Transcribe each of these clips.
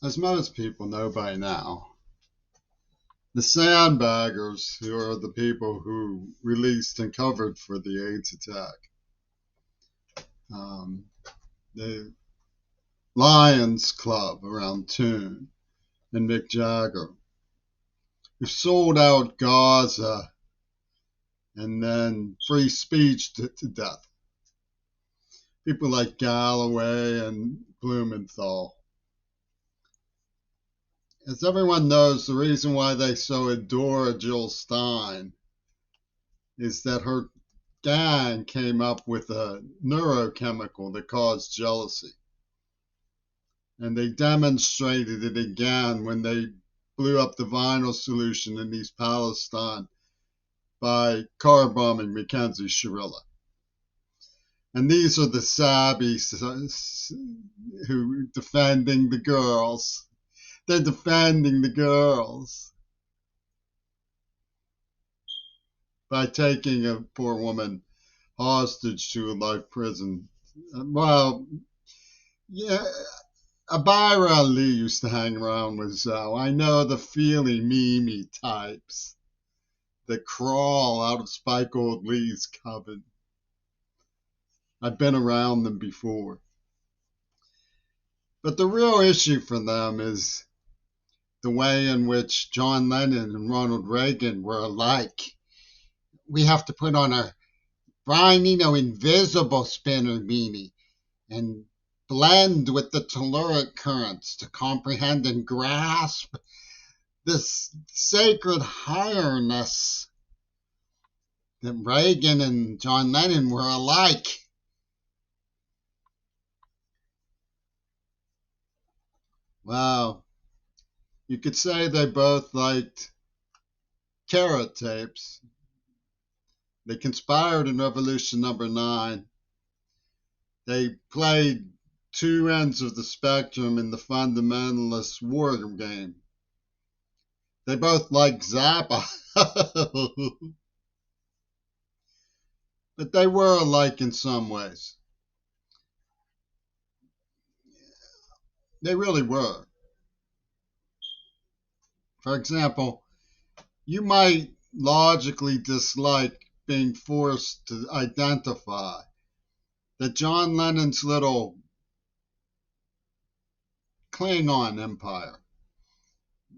As most people know by now, the sandbaggers, who are the people who released and covered for the AIDS attack, um, the Lions Club around Toon and Mick Jagger, who sold out Gaza and then free speech to death. People like Galloway and Blumenthal. As everyone knows, the reason why they so adore Jill Stein is that her gang came up with a neurochemical that caused jealousy. And they demonstrated it again when they blew up the vinyl solution in East Palestine by car bombing Mackenzie Shirilla. And these are the sabbies who defending the girls. They're defending the girls by taking a poor woman hostage to a life prison. Well, yeah, Abira Lee used to hang around with Zhao. I know the feely, Mimi types that crawl out of Spike Old Lee's coven. I've been around them before. But the real issue for them is the way in which John Lennon and Ronald Reagan were alike. We have to put on our Brian Eno invisible spinner beanie and blend with the telluric currents to comprehend and grasp this sacred highness that Reagan and John Lennon were alike. Wow. You could say they both liked carrot tapes. They conspired in Revolution Number 9. They played two ends of the spectrum in the fundamentalist war game. They both liked Zappa. But they were alike in some ways. They really were. For example, you might logically dislike being forced to identify that John Lennon's little Klingon empire,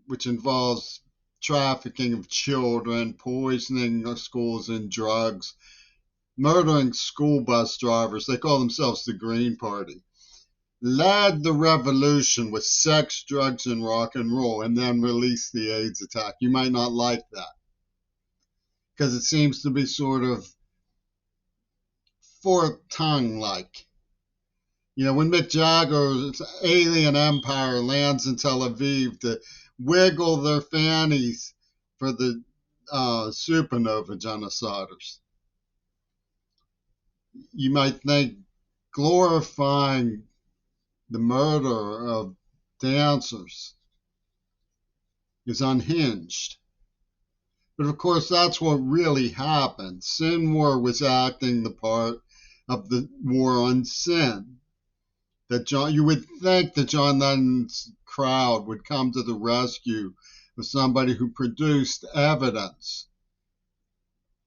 which involves trafficking of children, poisoning schools and drugs, murdering school bus drivers, they call themselves the Green Party, led the revolution with sex, drugs, and rock and roll, and then released the AIDS attack. You might not like that because it seems to be sort of forked tongue like. You know, when Mick Jagger's alien empire lands in Tel Aviv to wiggle their fannies for the supernova genociders, you might think glorifying the murder of dancers is unhinged. But of course, that's what really happened. Sinwar was acting the part of the war on sin. You would think that John Lennon's crowd would come to the rescue of somebody who produced evidence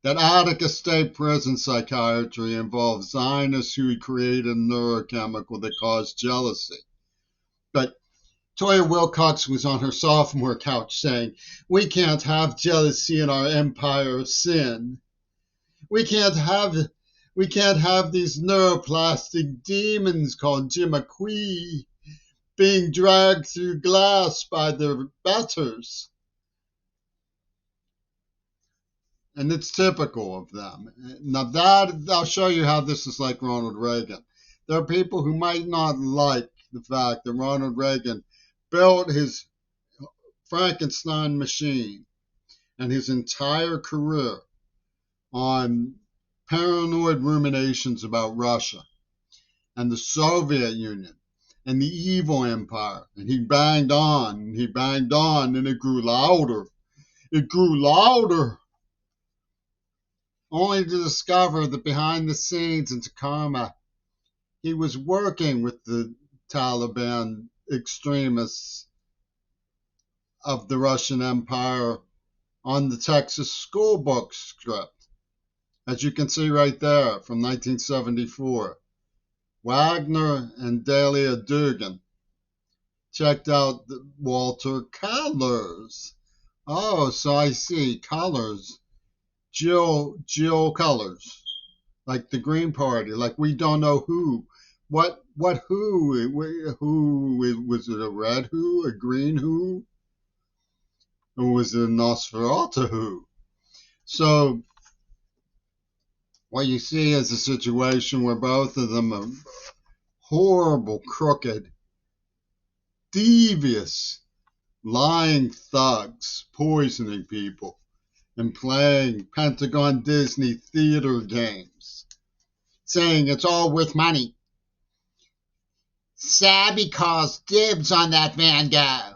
that Attica State Prison psychiatry involves Zionists who created a neurochemical that caused jealousy. But Toya Wilcox was on her sophomore couch saying, "We can't have jealousy in our empire of sin. We can't have these neuroplastic demons called Jimaqui being dragged through glass by their betters." And it's typical of them. Now that I'll show you how this is like Ronald Reagan. There are people who might not like the fact that Ronald Reagan built his Frankenstein machine and his entire career on paranoid ruminations about Russia and the Soviet Union and the evil empire. And he banged on, and he banged on, and it grew louder. It grew louder, only to discover that behind the scenes in Tacoma, he was working with the Taliban extremists of the Russian Empire on the Texas school book script. As you can see right there from 1974. Wagner and Delia Dugan checked out Walter Colors. Oh, so I see. Colors. Jill Colors. Like the Green Party. Like we don't know who. Who was it? A red who? A green who? Or was it a Nosferatu who? So what you see is a situation where both of them are horrible, crooked, devious, lying thugs, poisoning people, and playing Pentagon Disney theater games, saying it's all worth money. Sabby calls dibs on that Van Gogh.